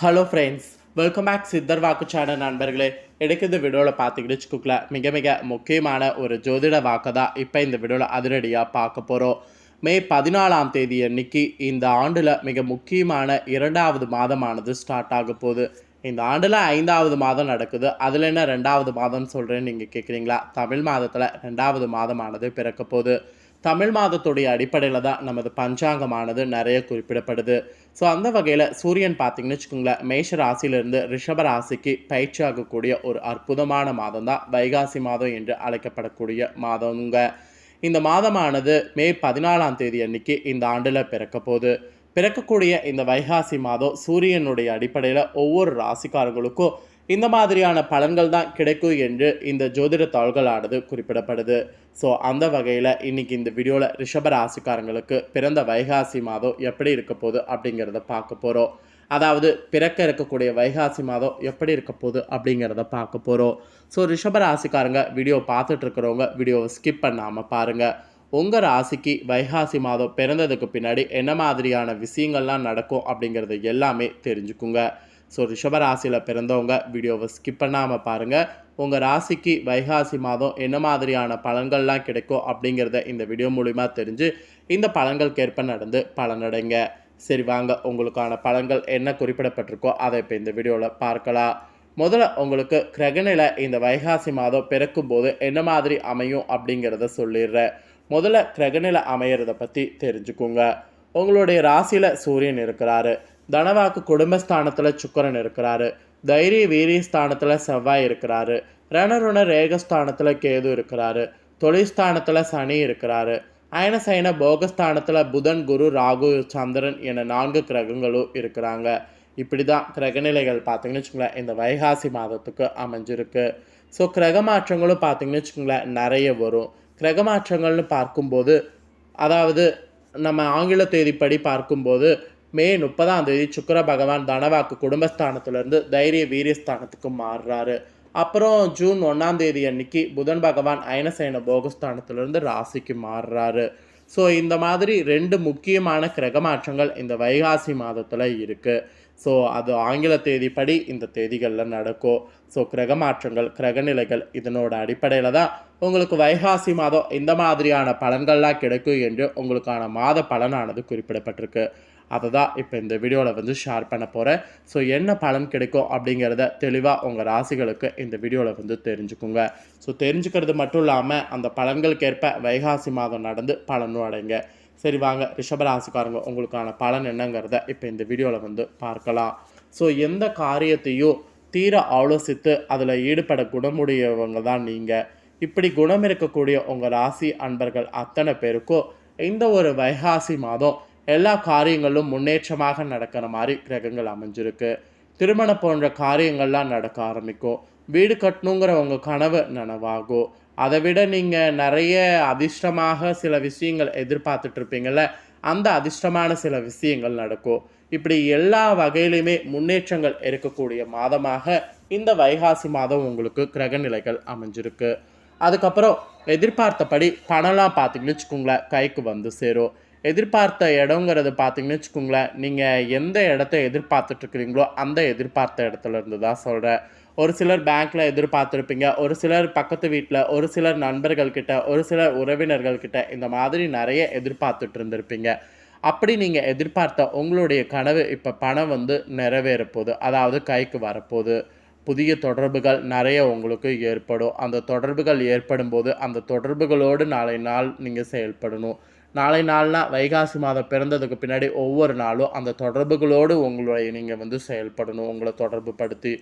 Hello friends, welcome back சித்தர் வாக்கு channel நண்பர்களே. எனக்கு இந்த வீடியோவில் பார்த்துக்கிட்டு வச்சுக்கோங்கள மிக மிக முக்கியமான ஒரு ஜோதிட வாக்கு தான் இப்போ இந்த வீடியோவில் அதிரடியாக பார்க்க போகிறோம். மே 14ஆம் தேதி அன்னைக்கு இந்த ஆண்டில் மிக முக்கியமான 2வது மாதமானது ஸ்டார்ட் ஆக போகுது. இந்த ஆண்டில் 5வது மாதம் நடக்குது. அதில் என்ன 2வது மாதம்னு சொல்கிறேன்னு நீங்கள் கேட்குறீங்களா? தமிழ் மாதத்தில் 2வது மாதமானது பிறக்க போகுது. தமிழ் மாதத்துடைய அடிப்படையில் தான் நமது பஞ்சாங்கமானது நிறைய குறிப்பிடப்படுது. ஸோ அந்த வகையில் சூரியன் பார்த்திங்கன்னு வச்சுக்கோங்களேன், மேஷ ராசியிலிருந்து ரிஷப ராசிக்கு பயிற்சி ஆகக்கூடிய ஒரு அற்புதமான மாதம் தான் வைகாசி மாதம் என்று அழைக்கப்படக்கூடிய மாதங்க. இந்த மாதமானது மே 14ஆம் தேதி அன்னைக்கு இந்த ஆண்டில் பிறக்க போகுது. பிறக்கக்கூடிய இந்த வைகாசி மாதம் சூரியனுடைய அடிப்படையில் ஒவ்வொரு ராசிக்காரர்களுக்கும் இந்த மாதிரியான பலன்கள் தான் கிடைக்கும் என்று இந்த ஜோதிட தாள்களானது குறிப்பிடப்படுது. ஸோ அந்த வகையில் இன்றைக்கி இந்த வீடியோவில் ரிஷப ராசிக்காரங்களுக்கு பிறந்த வைகாசி மாதம் எப்படி இருக்க போகுது அப்படிங்கிறத பார்க்க போகிறோம். அதாவது பிறக்க இருக்கக்கூடிய வைகாசி மாதம் எப்படி இருக்க போகுது அப்படிங்கிறத பார்க்க போகிறோம். ஸோ ரிஷப ராசிக்காரங்க வீடியோ பார்த்துட்ருக்கிறவங்க வீடியோவை ஸ்கிப் பண்ணாமல் பாருங்கள். உங்கள் ராசிக்கு வைகாசி மாதம் பிறந்ததுக்கு பின்னாடி என்ன மாதிரியான விஷயங்கள்லாம் நடக்கும் அப்படிங்கிறது எல்லாமே தெரிஞ்சுக்குங்க. ஸோ ரிஷபராசியில் பிறந்தவங்க வீடியோவை ஸ்கிப் பண்ணாமல் பாருங்கள். உங்கள் ராசிக்கு வைகாசி மாதம் என்ன மாதிரியான பலன்கள்லாம் கிடைக்கும் அப்படிங்கிறத இந்த வீடியோ மூலிமா தெரிஞ்சு இந்த பலன்களுக்கேற்ப நடந்து பலனடைங்க. சரி வாங்க, உங்களுக்கான பலன்கள் என்ன குறிப்பிடப்பட்டிருக்கோ அதை இப்போ இந்த வீடியோவில் பார்க்கலாம். முதல்ல உங்களுக்கு கிரகநிலை இந்த வைகாசி மாதம் பிறக்கும்போது என்ன மாதிரி அமையும் அப்படிங்கிறத சொல்லிடுறேன். முதல்ல கிரகநிலை அமையிறத பற்றி தெரிஞ்சுக்கோங்க. உங்களுடைய ராசியில் சூரியன் இருக்கிறாரு. தனவாக்கு குடும்பஸ்தானத்தில் சுக்கரன் இருக்கிறாரு. தைரிய வீரிய ஸ்தானத்தில் செவ்வாய் இருக்கிறாரு. ரணருண ரேகஸ்தானத்தில் கேது இருக்கிறாரு. தொழில்ஸ்தானத்தில் சனி இருக்கிறாரு. அயனசயன போகஸ்தானத்தில் புதன், குரு, ராகு, சந்திரன் என 4 கிரகங்களும் இருக்கிறாங்க. இப்படி தான் கிரகநிலைகள் பார்த்திங்கன்னு வச்சுக்கோங்களேன் இந்த வைகாசி மாதத்துக்கு அமைஞ்சிருக்கு. ஸோ கிரக மாற்றங்களும் பார்த்திங்கன்னு வச்சுக்கோங்களேன் நிறைய வரும். கிரக மாற்றங்கள்னு பார்க்கும்போது, அதாவது நம்ம ஆங்கில தேதிப்படி பார்க்கும்போது மே 30ஆம் தேதி சுக்கிர பகவான் தனவாக்கு குடும்பஸ்தானத்திலேருந்து தைரிய வீரியஸ்தானத்துக்கு மாறுறாரு. அப்புறம் ஜூன் 1ஆம் தேதி அன்னைக்கு புதன் பகவான் அயனசயன போகஸ்தானத்திலேருந்து ராசிக்கு மாறுறாரு. ஸோ இந்த மாதிரி 2 முக்கியமான கிரக மாற்றங்கள் இந்த வைகாசி மாதத்தில் இருக்குது. ஸோ அது ஆங்கில தேதிப்படி இந்த தேதிகளில் நடக்கும். ஸோ கிரக மாற்றங்கள், கிரகநிலைகள் இதனோட அடிப்படையில் தான் உங்களுக்கு வைகாசி மாதம் இந்த மாதிரியான பலன்கள்லாம் கிடைக்கும் என்று உங்களுக்கான மாத பலனானது குறிப்பிடப்பட்டிருக்கு. அதை தான் இப்போ இந்த வீடியோவில் ஷேர் பண்ண போகிறேன். ஸோ என்ன பலன் கிடைக்கும் அப்படிங்கிறத தெளிவாக உங்கள் ராசிகளுக்கு இந்த வீடியோவில் தெரிஞ்சுக்குங்க. ஸோ தெரிஞ்சுக்கிறது மட்டும் இல்லாமல் அந்த பலன்களுக்கேற்ப வைகாசி மாதம் நடந்து பலனும் அடைங்க. சரி வாங்க, ரிஷபராசிக்காரங்க உங்களுக்கான பலன் என்னங்கிறத இப்போ இந்த வீடியோவில் பார்க்கலாம். ஸோ எந்த காரியத்தையும் தீர ஆலோசித்து அதில் ஈடுபட குணமுடையவங்க தான் நீங்கள். இப்படி குணம் இருக்கக்கூடிய உங்கள் ராசி அன்பர்கள் அத்தனை பேருக்கும் இந்த ஒரு வைகாசி மாதம் எல்லா காரியங்களும் முன்னேற்றமாக நடக்கிற மாதிரி கிரகங்கள் அமைஞ்சிருக்கு. திருமணம் போன்ற காரியங்கள்லாம் நடக்க ஆரம்பிக்கும். வீடு கட்டணுங்கிற உங்கள் கனவு நனவாகும். அதை விட நீங்கள் நிறைய அதிர்ஷ்டமாக சில விஷயங்கள் எதிர்பார்த்துட்ருப்பீங்கள, அந்த அதிர்ஷ்டமான சில விஷயங்கள் நடக்கும். இப்படி எல்லா வகையிலுமே முன்னேற்றங்கள் இருக்கக்கூடிய மாதமாக இந்த வைகாசி மாதம் உங்களுக்கு கிரகநிலைகள் அமைஞ்சிருக்கு. அதுக்கப்புறம் எதிர்பார்த்தபடி பணம்லாம் பார்த்திங்கன்னு வச்சுக்கோங்களேன் கைக்கு வந்து சேரும். எதிர்பார்த்த இடங்கிறது பார்த்திங்கன்னு வச்சுக்கோங்களேன், நீங்கள் எந்த இடத்த எதிர்பார்த்துட்ருக்கிறீங்களோ அந்த எதிர்பார்த்த இடத்துல இருந்து தான் சொல்கிறேன். ஒரு சிலர் பேங்க்கில் எதிர்பார்த்துருப்பீங்க, ஒரு சிலர் பக்கத்து வீட்டில், ஒரு சிலர் நண்பர்கள்கிட்ட, ஒரு சிலர் உறவினர்கள்கிட்ட இந்த மாதிரி நிறைய எதிர்பார்த்துட்டு இருந்திருப்பீங்க. அப்படி நீங்கள் எதிர்பார்த்த உங்களுடைய கனவு இப்போ பணம் நிறைவேறப்போகுது, அதாவது கைக்கு வரப்போகுது. புதிய தொடர்புகள் நிறைய உங்களுக்கு ஏற்படும். அந்த தொடர்புகள் ஏற்படும் போது அந்த தொடர்புகளோடு நாளை நாள் நீங்கள் செயல்படணும். நாளை நாள்னால் வைகாசி மாதம் பிறந்ததுக்கு பின்னாடி ஒவ்வொரு நாளும் அந்த தொடர்புகளோடு உங்களுடைய நீங்கள் செயல்படணும். உங்களை தொடர்பு படுத்தி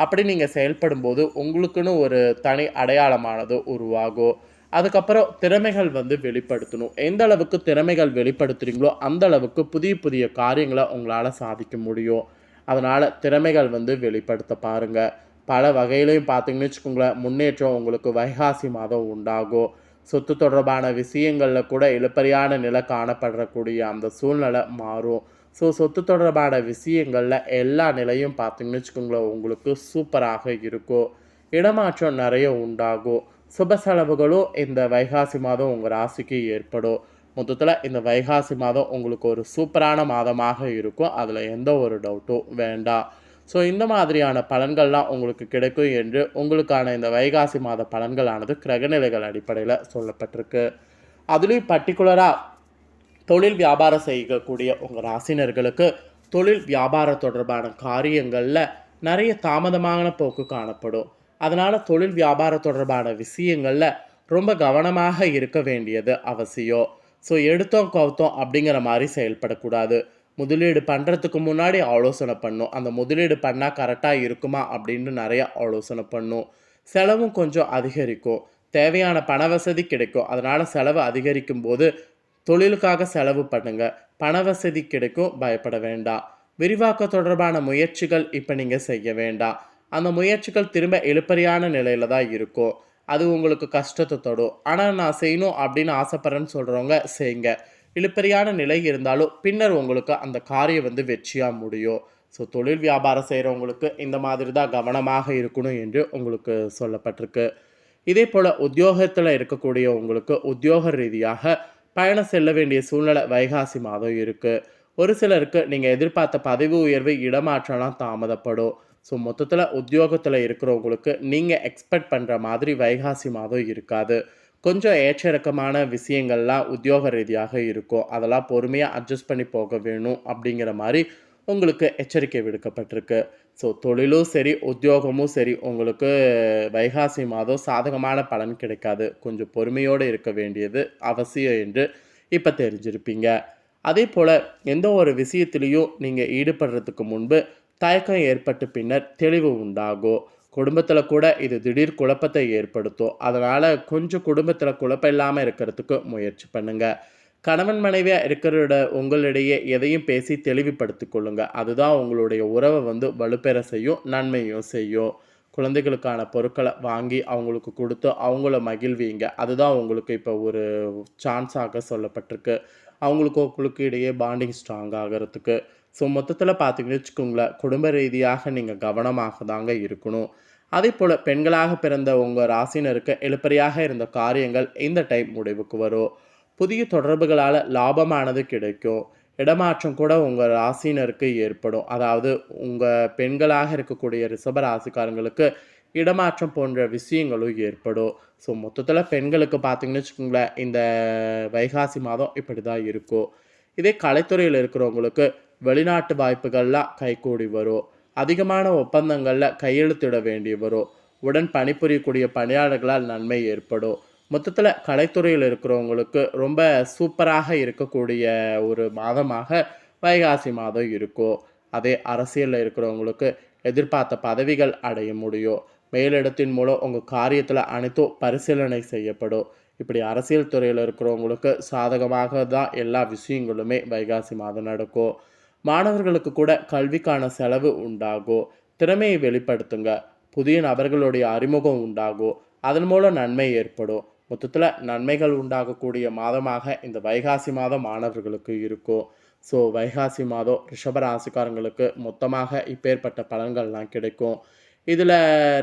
அப்படி நீங்கள் செயல்படும்போது உங்களுக்குன்னு ஒரு தனி அடையாளமானது உருவாகும். அதுக்கப்புறம் திறமைகள் வெளிப்படுத்தணும். எந்த அளவுக்கு திறமைகள் வெளிப்படுத்துகிறீங்களோ அந்த அளவுக்கு புதிய புதிய காரியங்களை உங்களால் சாதிக்க முடியும். அதனால் திறமைகள் வெளிப்படுத்த பாருங்கள். பல வகையிலையும் பார்த்திங்கன்னு வச்சுக்கோங்களேன் முன்னேற்றம் உங்களுக்கு வைகாசி மாதம் உண்டாகும். சொத்து தொடர்பான விஷயங்களில் கூட இழுபறியான நிலை காணப்படக்கூடிய அந்த சூழ்நிலை மாறும். ஸோ சொத்து தொடர்பான விஷயங்களில் எல்லா நிலையும் பார்த்திங்கன்னு வச்சுக்கோங்களேன் உங்களுக்கு சூப்பராக இருக்கும். இடமாற்றம் நிறைய உண்டாகும். சுப செலவுகளும் இந்த வைகாசி மாதம் உங்கள் ராசிக்கு ஏற்படும். மொத்தத்தில் இந்த வைகாசி மாதம் உங்களுக்கு ஒரு சூப்பரான மாதமாக இருக்கும். அதில் எந்த ஒரு டவுட்டும் வேண்டாம். ஸோ இந்த மாதிரியான பலன்கள்லாம் உங்களுக்கு கிடைக்கும் என்று உங்களுக்கான இந்த வைகாசி மாத பலன்களானது கிரகநிலைகள் அடிப்படையில் சொல்லப்பட்டிருக்கு. அதுலேயும் பர்டிகுலராக தொழில் வியாபாரம் செய்யக்கூடிய உங்கள் ராசினர்களுக்கு தொழில் வியாபாரம் தொடர்பான காரியங்களில் நிறைய தாமதமான போக்கு காணப்படும். அதனால் தொழில் வியாபாரம் தொடர்பான விஷயங்களில் ரொம்ப கவனமாக இருக்க வேண்டியது அவசியம். ஸோ எடுத்தோம் கவுத்தோம் அப்படிங்கிற மாதிரி செயல்படக்கூடாது. முதலீடு பண்ணுறதுக்கு முன்னாடி ஆலோசனை பண்ணும். அந்த முதலீடு பண்ணால் கரெக்டாக இருக்குமா அப்படின்னு நிறைய ஆலோசனை பண்ணும். செலவும் கொஞ்சம் அதிகரிக்கும். தேவையான பண வசதி கிடைக்கும். அதனால் செலவு அதிகரிக்கும் போது தொழிலுக்காக செலவு பண்ணுங்க. பண வசதி கிடைக்கும், பயப்பட வேண்டாம். விரிவாக்க தொடர்பான முயற்சிகள் இப்போ நீங்கள் செய்ய வேண்டாம். அந்த முயற்சிகள் திரும்ப இழுபறியான நிலையில் தான் இருக்கும். அது உங்களுக்கு கஷ்டத்தை தொடும். ஆனால் நான் செய்யணும் அப்படின்னு ஆசைப்படுறேன்னு சொல்கிறவங்க செய்யுங்க. இழுபறியான நிலை இருந்தாலும் பின்னர் உங்களுக்கு அந்த காரியம் வெற்றியாக முடியும். ஸோ தொழில் வியாபாரம் செய்கிறவங்களுக்கு இந்த மாதிரி தான் கவனமாக இருக்கணும் என்று உங்களுக்கு சொல்லப்பட்டிருக்கு. இதே போல் உத்தியோகத்தில் இருக்கக்கூடிய உங்களுக்கு உத்தியோக ரீதியாக பயணம் செல்ல வேண்டிய சூழ்நிலை வைகாசி மாதம் இருக்குது. ஒரு சிலருக்கு நீங்கள் எதிர்பார்த்த பதவி உயர்வு இடமாற்றம்லாம் தாமதப்படும். ஸோ மொத்தத்தில் உத்தியோகத்தில் இருக்கிறவங்களுக்கு நீங்கள் எக்ஸ்பெக்ட் பண்ணுற மாதிரி வைகாசி மாதம் இருக்காது. கொஞ்சம் ஏற்றிறக்கமான விஷயங்கள்லாம் உத்தியோக ரீதியாக இருக்கும். அதெல்லாம் பொறுமையாக அட்ஜஸ்ட் பண்ணி போக வேணும் அப்படிங்கிற மாதிரி உங்களுக்கு எச்சரிக்கை விடுக்கப்பட்டிருக்கு. ஸோ தொழிலும் சரி உத்தியோகமும் சரி உங்களுக்கு வைகாசி மாதம் சாதகமான பலன் கிடைக்காது. கொஞ்சம் பொறுமையோடு இருக்க வேண்டியது அவசியம் என்று இப்போ தெரிஞ்சிருப்பீங்க. அதே போல் எந்த ஒரு விஷயத்திலையும் நீங்கள் ஈடுபடுறதுக்கு முன்பு தயக்கம் ஏற்பட்டு பின்னர் தெளிவு உண்டாகும். குடும்பத்தில் கூட இது திடீர் குழப்பத்தை ஏற்படுத்தும். அதனால் கொஞ்சம் குடும்பத்தில் குழப்பம் இல்லாமல் இருக்கிறதுக்கு முயற்சி பண்ணுங்கள். கணவன் மனைவியாக இருக்கிற உங்களிடையே எதையும் பேசி தெளிவுபடுத்தி கொள்ளுங்க. அதுதான் உங்களுடைய உறவை வலுப்பெற செய்யும், நன்மையும் செய்யும். குழந்தைகளுக்கான பொருட்களை வாங்கி அவங்களுக்கு கொடுத்து அவங்கள மகிழ்வீங்க. அதுதான் உங்களுக்கு இப்போ ஒரு சான்ஸாக சொல்லப்பட்டிருக்கு. உங்களுக்கு இடையே பாண்டிங் ஸ்ட்ராங் ஆகிறதுக்கு. ஸோ மொத்தத்தில் பார்த்தீங்கன்னு வச்சுக்கோங்களேன், குடும்ப ரீதியாக நீங்கள் கவனமாக தாங்க இருக்கணும். அதே போல் பெண்களாக பிறந்த உங்கள் ராசினருக்கு இழுபறியாக இருந்த காரியங்கள் இந்த டைம் முடிவுக்கு வரும். புதிய தொடர்புகளால் லாபமானது கிடைக்கும். இடமாற்றம் கூட உங்கள் ராசினருக்கு ஏற்படும். அதாவது உங்கள் பெண்களாக இருக்கக்கூடிய ரிஷப ராசிக்காரங்களுக்கு இடமாற்றம் போன்ற விஷயங்களும் ஏற்படும். ஸோ மொத்தத்தில் பெண்களுக்கு பார்த்தீங்கன்னு வச்சுக்கோங்களேன், இந்த வைகாசி மாதம் இப்படி தான் இருக்கும். இதே கலைத்துறையில் இருக்கிறவங்களுக்கு வெளிநாட்டு வாய்ப்புகள்லாம் கைகூடி வரும். அதிகமான ஒப்பந்தங்களில் கையெழுத்திட வேண்டி வரும். உடன் பணிபுரியக்கூடிய பணியாளர்களால் நன்மை ஏற்படும். மொத்தத்தில் கலைத்துறையில் இருக்கிறவங்களுக்கு ரொம்ப சூப்பராக இருக்கக்கூடிய ஒரு மாதமாக வைகாசி மாதம் இருக்கும். அதே அரசியலில் இருக்கிறவங்களுக்கு எதிர்பார்த்த பதவிகள் அடைய முடியும். மேலிடத்தின் மூலம் உங்கள் காரியத்தில் அனைத்தும் பரிசீலனை செய்யப்படும். இப்படி அரசியல் துறையில் இருக்கிறவங்களுக்கு சாதகமாக தான் எல்லா விஷயங்களுமே வைகாசி மாதம் நடக்கும். மாணவர்களுக்கு கூட கல்விக்கான செலவு உண்டாகும். திறமையை வெளிப்படுத்துங்க. புதிய நபர்களுடைய அறிமுகம் உண்டாகும். அதன் மூலம் நன்மை ஏற்படும். மொத்தத்தில் நன்மைகள் உண்டாகக்கூடிய மாதமாக இந்த வைகாசி மாதம் மாணவர்களுக்கு இருக்கும். ஸோ வைகாசி மாதம் ரிஷபராசிக்காரங்களுக்கு மொத்தமாக இப்பேற்பட்ட பலன்கள்லாம் கிடைக்கும். இதில்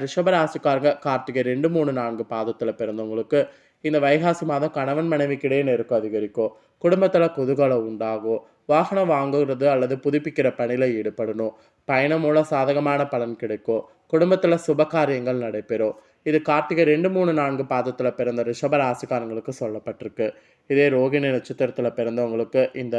ரிஷபராசிக்காரங்க கார்த்திகை 2, 3, 4 பாதத்தில் பிறந்தவங்களுக்கு இந்த வைகாசி மாதம் கணவன் மனைவிக்கிடையே நெருக்கம் அதிகரிக்கும். குடும்பத்தில் குதூகலம் உண்டாகும். வாகனம் வாங்குறது அல்லது புதுப்பிக்கிற பணியில் ஈடுபடணும். பயணம் மூலம் சாதகமான பலன் கிடைக்கும். குடும்பத்தில் சுப காரியங்கள் நடைபெறும். இது கார்த்திகை 2, 3, 4 பாதத்தில் பிறந்த ரிஷப ராசிக்காரங்களுக்கு சொல்லப்பட்டிருக்கு. இதே ரோகிணி நட்சத்திரத்தில் பிறந்தவங்களுக்கு இந்த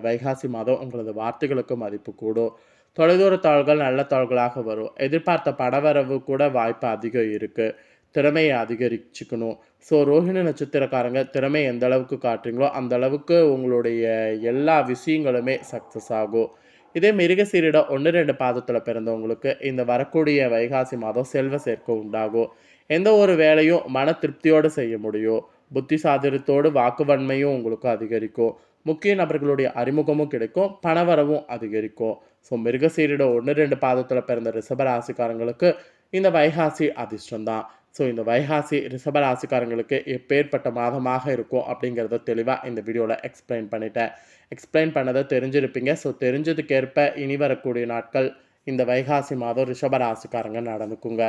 வைகாசி மாதம் உங்களது வார்த்தைகளுக்கு மதிப்பு கூடும். தொலைதூர தாள்கள் நல்ல தாள்களாக வரும். எதிர்பார்த்த பணவரவு கூட வாய்ப்பு அதிகம் இருக்குது. திறமையை அதிகரிச்சுக்கணும். ஸோ ரோஹிணி நட்சத்திரக்காரங்க திறமை எந்த அளவுக்கு காட்டுறீங்களோ அந்த அளவுக்கு உங்களுடைய எல்லா விஷயங்களுமே சக்ஸஸ் ஆகும். இதே மிருகசீரிடம் 1, 2 பாதத்தில் பிறந்தவங்களுக்கு இந்த வரக்கூடிய வைகாசி மாதம் செல்வ சேர்க்கை உண்டாகும். எந்த ஒரு வேலையும் மன திருப்தியோடு செய்ய முடியும். புத்தி சாதுரியத்தோடு வாக்குவன்மையும் உங்களுக்கு அதிகரிக்கும். முக்கிய நபர்களுடைய அறிமுகமும் கிடைக்கும். பணவரவும் அதிகரிக்கும். ஸோ மிருகசீரிடம் 1, 2 பாதத்தில் பிறந்த ரிஷபராசிக்காரங்களுக்கு இந்த வைகாசி அதிர்ஷ்டம்தான். ஸோ இந்த வைகாசி ரிஷபராசிக்காரங்களுக்கு எப்பேற்பட்ட மாதமாக இருக்கும் அப்படிங்கிறத தெளிவாக இந்த வீடியோவில் எக்ஸ்பிளைன் பண்ணிட்டேன். எக்ஸ்பிளைன் பண்ணதை தெரிஞ்சிருப்பீங்க. ஸோ தெரிஞ்சதுக்கேற்ப இனி வரக்கூடிய நாட்கள் இந்த வைகாசி மாதம் ரிஷபராசிக்காரங்க நடந்துக்குங்க.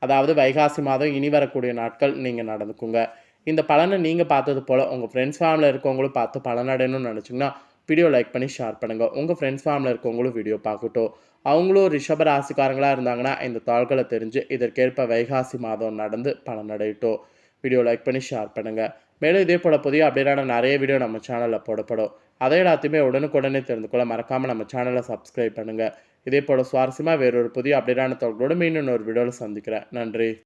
அதாவது வைகாசி மாதம் இனி வரக்கூடிய நாட்கள் நீங்கள் நடந்துக்குங்க. இந்த பலனை நீங்கள் பார்த்தது போல் உங்கள் ஃப்ரெண்ட்ஸ் ஃபேமிலியில் இருக்கவங்களும் பார்த்து பலனடையணும்னு நினச்சிங்கன்னா வீடியோ லைக் பண்ணி ஷேர் பண்ணுங்கள். உங்கள் ஃப்ரெண்ட்ஸ் ஃபேமிலியில் இருக்கவங்களும் வீடியோ பார்க்கட்டும். அவங்களும் ரிஷப ராசிக்காரங்களாக இருந்தாங்கன்னா இந்த தாள்களை தெரிஞ்சு இதற்கேற்ப வைகாசி மாதம் நடந்து பலனடையட்டும். வீடியோ லைக் பண்ணி ஷேர் பண்ணுங்கள். மேலும் இதே போல் புதிய அப்டேட்டான நிறைய வீடியோ நம்ம சேனலில் போடப்படும். அதை எல்லாத்தையுமே உடனுக்குடனே தெரிந்து கொள்ள மறக்காமல் நம்ம சேனலை சப்ஸ்கிரைப் பண்ணுங்கள். இதே போல் சுவாரஸ்யமாக வேறொரு புதிய அப்டேட்டான தகவலோடு மீண்டும் ஒரு வீடியோவில் சந்திக்கிறேன். நன்றி.